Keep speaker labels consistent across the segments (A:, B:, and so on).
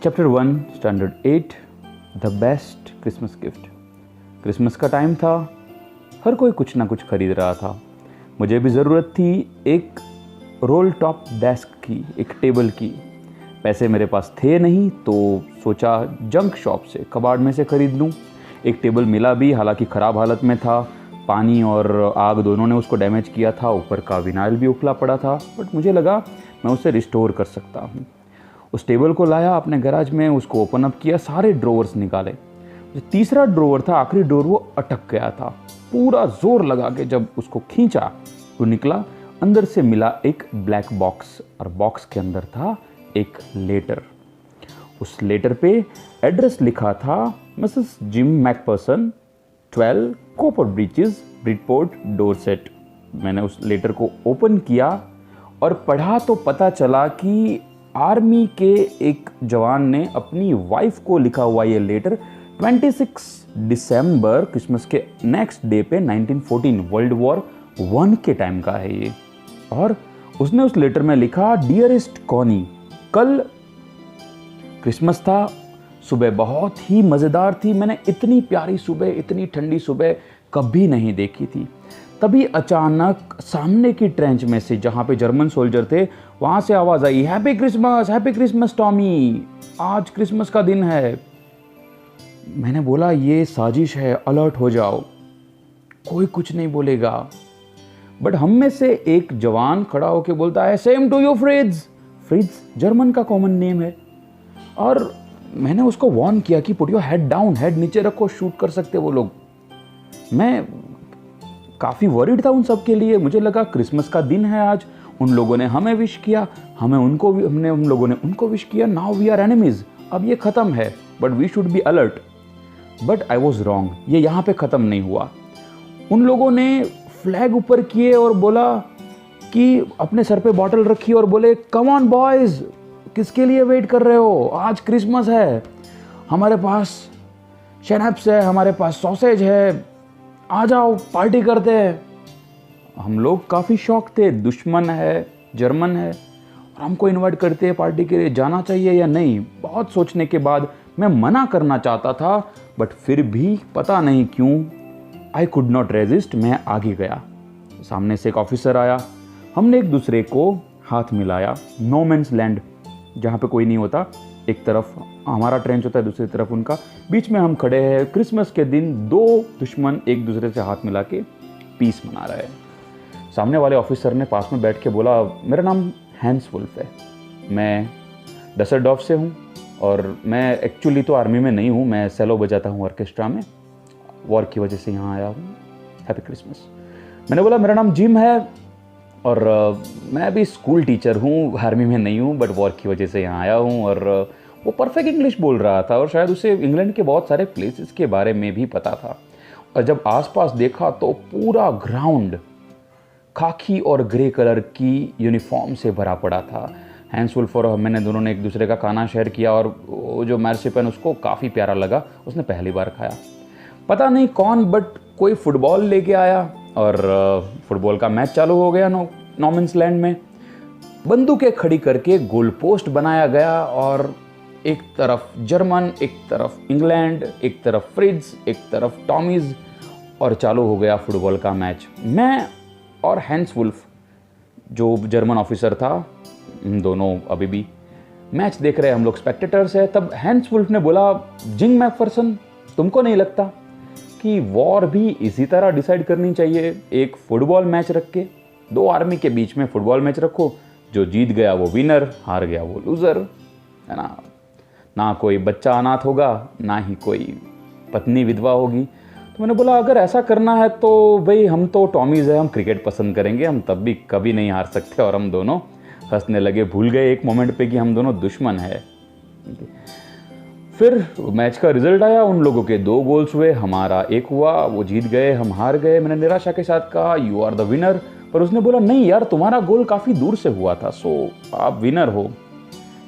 A: Chapter 1 standard 8 the best Christmas gift. Christmas का time था, हर कोई कुछ ना कुछ खरीद रहा था। मुझे भी ज़रूरत थी एक रोल टॉप डेस्क की, एक टेबल की। पैसे मेरे पास थे नहीं तो सोचा जंक शॉप से, कबाड़ में से खरीद लूँ। एक टेबल मिला भी, हालांकि ख़राब हालत में था। पानी और आग दोनों ने उसको डैमेज किया था, ऊपर का विनाइल भी उखला पड़ा था, बट मुझे लगा मैं उसे रिस्टोर कर सकता हूँ। उस टेबल को लाया अपने गैराज में, उसको ओपन अप किया, सारे ड्रोवर्स निकाले। जो तीसरा ड्रोवर था, आखिरी ड्रोवर, वो अटक गया था। पूरा जोर लगा के जब उसको खींचा तो निकला, अंदर से मिला एक ब्लैक बॉक्स, और बॉक्स के अंदर था एक लेटर। उस लेटर पे एड्रेस लिखा था Mrs Jim Macpherson, 12 Copper Beeches, Bridport, Dorset. मैंने उस लेटर को ओपन किया और पढ़ा तो पता चला कि आर्मी के एक जवान ने अपनी वाइफ को लिखा हुआ ये लेटर 26 दिसंबर क्रिसमस के नेक्स्ट डे पे 1914 वर्ल्ड वॉर 1 के टाइम का है ये। और उसने उस लेटर में लिखा, डियरेस्ट कॉनी, कल क्रिसमस था, सुबह बहुत ही मज़ेदार थी। मैंने इतनी प्यारी सुबह, इतनी ठंडी सुबह कभी नहीं देखी थी। तभी अचानक सामने की ट्रेंच में से, जहाँ पे जर्मन सोल्जर थे, वहाँ से आवाज़ आई, हैप्पी क्रिसमस टॉमी, आज क्रिसमस का दिन है। मैंने बोला ये साजिश है, अलर्ट हो जाओ। कोई कुछ नहीं बोलेगा, बट हम में से एक जवान खड़ा होकर बोलता है, same to you Fritz. Fritz German का कॉमन नेम है। और मैंने उसको वार्न किया कि put your head down, head नीचे रखो, शूट कर सकते वो लोग। मैं काफ़ी वरीड था उन सब के लिए। मुझे लगा क्रिसमस का दिन है आज, उन लोगों ने हमें विश किया, हमने उन लोगों ने उनको विश किया। नाउ वी आर एनिमीज, अब ये ख़त्म है, but we should be alert. But I was wrong, ये यहाँ पे ख़त्म नहीं हुआ। उन लोगों ने फ्लैग ऊपर किए और बोला कि अपने सर पे बॉटल रखी और बोले, कम ऑन बॉयज़, किसके लिए वेट कर रहे हो, आज क्रिसमस है, हमारे पास शैनप्स है, हमारे पास सॉसेज है, आ जाओ पार्टी करते हैं। हम लोग काफ़ी शौक थे, दुश्मन है, जर्मन है, और हमको इनवाइट करते हैं पार्टी के लिए, जाना चाहिए या नहीं। बहुत सोचने के बाद मैं मना करना चाहता था, बट फिर भी पता नहीं क्यों आई कुड नॉट रेजिस्ट। मैं आगे गया, सामने से एक ऑफिसर आया, हमने एक दूसरे को हाथ मिलाया। नो मैन्स लैंड, जहाँ पे कोई नहीं होता, एक तरफ हमारा ट्रेंच होता है, दूसरी तरफ उनका, बीच में हम खड़े हैं। क्रिसमस के दिन दो दुश्मन एक दूसरे से हाथ मिला के पीस मना रहे हैं। सामने वाले ऑफिसर ने पास में बैठ के बोला, मेरा नाम हैंस वुल्फ है, मैं डसेल्डॉर्फ से हूँ, और मैं एक्चुअली तो आर्मी में नहीं हूँ, मैं सेलो बजाता हूँ ऑर्केस्ट्रा में, वॉर की वजह से यहाँ आया हूँ। Happy Christmas. मैंने बोला मेरा नाम जिम है, और मैं भी स्कूल टीचर हूँ, आर्मी में नहीं हूँ, बट वॉर की वजह से यहाँ आया हूँ। और वो परफेक्ट इंग्लिश बोल रहा था, और शायद उसे इंग्लैंड के बहुत सारे प्लेसेस के बारे में भी पता था। और जब आसपास देखा तो पूरा ग्राउंड खाकी और ग्रे कलर की यूनिफॉर्म से भरा पड़ा था। हैंस वुल्फ और मैंने दोनों ने एक दूसरे का खाना शेयर किया, और वो जो मैर्सिपन उसको काफ़ी प्यारा लगा, उसने पहली बार खाया। पता नहीं कौन, बट कोई फुटबॉल लेके आया, और फुटबॉल का मैच चालू हो गया नो मैन्स लैंड में। बंदूकें खड़ी करके गोल पोस्ट बनाया गया, और एक तरफ जर्मन, एक तरफ इंग्लैंड, एक तरफ फ्रिज, एक तरफ टॉमीज, और चालू हो गया फुटबॉल का मैच। मैं और हैंस वुल्फ, जो जर्मन ऑफिसर था, दोनों अभी भी मैच देख रहे हैं, हम लोग स्पेक्टेटर्स हैं। तब हैंस वुल्फ ने बोला, जिम मैकफर्सन, तुमको नहीं लगता कि वॉर भी इसी तरह डिसाइड करनी चाहिए, एक फुटबॉल मैच रख के, दो आर्मी के बीच में फुटबॉल मैच रखो, जो जीत गया वो विनर, हार गया वो लूज़र, है ना। ना कोई बच्चा अनाथ होगा, ना ही कोई पत्नी विधवा होगी। तो मैंने बोला अगर ऐसा करना है तो भाई हम तो टॉमीज़ है, हम क्रिकेट पसंद करेंगे, हम तब भी कभी नहीं हार सकते। और हम दोनों हंसने लगे, भूल गए एक मोमेंट पे कि हम दोनों दुश्मन है। फिर मैच का रिजल्ट आया, उन लोगों के 2 गोल्स हुए, हमारा 1 हुआ, वो जीत गए, हम हार गए। मैंने निराशा के साथ कहा, यू आर द विनर। पर उसने बोला, नहीं यार, तुम्हारा गोल काफ़ी दूर से हुआ था, सो आप विनर हो।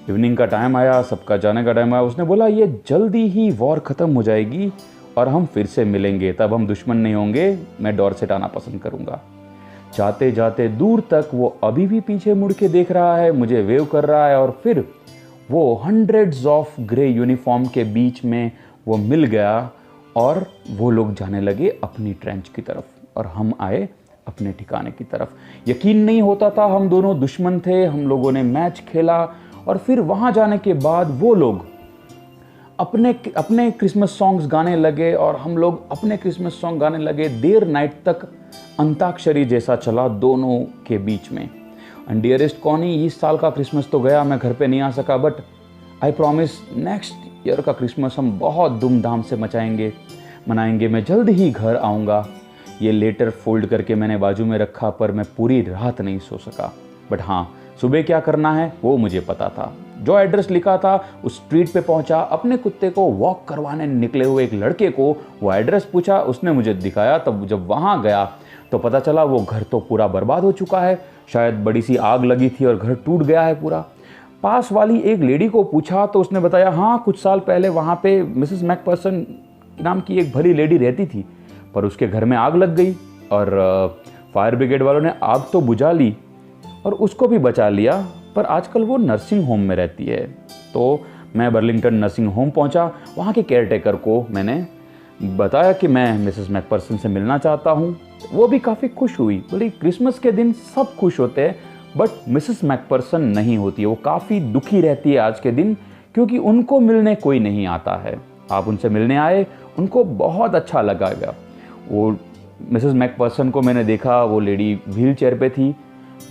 A: इवनिंग का टाइम आया, सबका जाने का टाइम आया। उसने बोला, ये जल्दी ही वॉर ख़त्म हो जाएगी और हम फिर से मिलेंगे, तब हम दुश्मन नहीं होंगे, मैं डॉरसेट आना पसंद करूँगा। जाते जाते दूर तक वो अभी भी पीछे मुड़ के देख रहा है, मुझे वेव कर रहा है, और फिर वो हंड्रेड्स ऑफ ग्रे यूनिफॉर्म के बीच में वो मिल गया और वो लोग जाने लगे अपनी ट्रेंच की तरफ और हम आए अपने ठिकाने की तरफ। यकीन नहीं होता था, हम दोनों दुश्मन थे। हम लोगों ने मैच खेला और फिर वहाँ जाने के बाद वो लोग अपने अपने क्रिसमस सॉन्ग्स गाने लगे और हम लोग अपने क्रिसमस सॉन्ग गाने लगे। देर नाइट तक अंताक्षरी जैसा चला दोनों के बीच में। एंड डियरेस्ट कॉनी, इस साल का क्रिसमस तो गया, मैं घर पे नहीं आ सका, but I promise next year का क्रिसमस हम बहुत धूमधाम से मनाएंगे। मैं जल्द ही घर आऊँगा। ये लेटर फोल्ड करके मैंने बाजू में रखा, पर मैं पूरी रात नहीं सो सका। बट हाँ, सुबह क्या करना है वो मुझे पता था। जो एड्रेस लिखा था उस स्ट्रीट पे पहुंचा, अपने कुत्ते को वॉक करवाने निकले हुए एक लड़के को वो एड्रेस पूछा, उसने मुझे दिखाया। तब जब वहाँ गया तो पता चला वो घर तो पूरा बर्बाद हो चुका है। शायद बड़ी सी आग लगी थी और घर टूट गया है पूरा। पास वाली एक लेडी को पूछा तो उसने बताया, हाँ कुछ साल पहले वहाँ पे मिसेस मैकपर्सन नाम की एक भली लेडी रहती थी, पर उसके घर में आग लग गई और फायर ब्रिगेड वालों ने आग तो बुझा ली और उसको भी बचा लिया, पर आजकल वो नर्सिंग होम में रहती है। तो मैं बर्लिंगटन नर्सिंग होम पहुंचा। वहाँ के केयरटेकर को मैंने बताया कि मैं मिसेस मैकपर्सन से मिलना चाहता हूँ। वो भी काफ़ी खुश हुई। बोली क्रिसमस के दिन सब खुश होते हैं, बट मिसेस मैकपर्सन नहीं होती है। वो काफ़ी दुखी रहती है आज के दिन, क्योंकि उनको मिलने कोई नहीं आता है। आप उनसे मिलने आए, उनको बहुत अच्छा लगा। वो मिसेस मैकपर्सन को मैंने देखा, वो लेडी व्हील चेयर पे थी।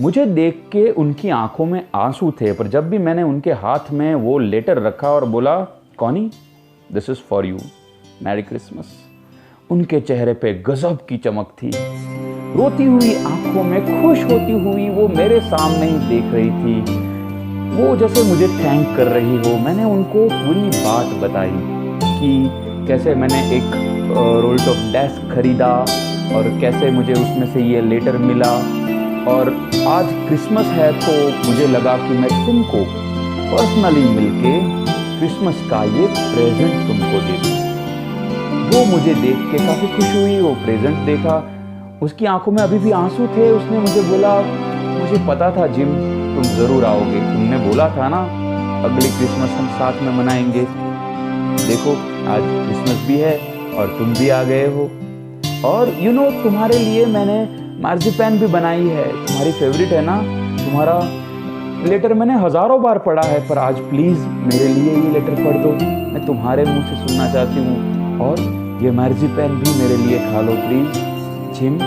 A: मुझे देख के उनकी आंखों में आंसू थे, पर जब भी मैंने उनके हाथ में वो लेटर रखा और बोला, Connie this is for you, merry Christmas, उनके चेहरे पे गजब की चमक थी। रोती हुई आंखों में खुश होती हुई वो मेरे सामने ही देख रही थी, वो जैसे मुझे थैंक कर रही हो। मैंने उनको पूरी बात बताई कि कैसे मैंने एक रोल टॉप डेस्क खरीदा और कैसे मुझे उसमें से ये लेटर मिला, और आज क्रिसमस है तो मुझे लगा कि मैं तुमको पर्सनली मिलके क्रिसमस का ये प्रेजेंट तुमको दे दूँ। वो मुझे देख के काफ़ी खुश हुई। वो प्रेजेंट देखा, उसकी आंखों में अभी भी आंसू थे। उसने मुझे बोला, मुझे पता था जिम तुम ज़रूर आओगे, तुमने बोला था ना अगली क्रिसमस हम साथ में मनाएंगे। देखो आज क्रिसमस भी है और तुम भी आ गए हो, और यू नो तुम्हारे लिए मैंने मार्जिपैन भी बनाई है, तुम्हारी फेवरेट है ना। तुम्हारा लेटर मैंने हज़ारों बार पढ़ा है, पर आज प्लीज़ मेरे लिए ये लेटर पढ़ दो, मैं तुम्हारे मुंह से सुनना चाहती हूँ। और ये मार्जिपैन भी मेरे लिए खा लो प्लीज़। जिम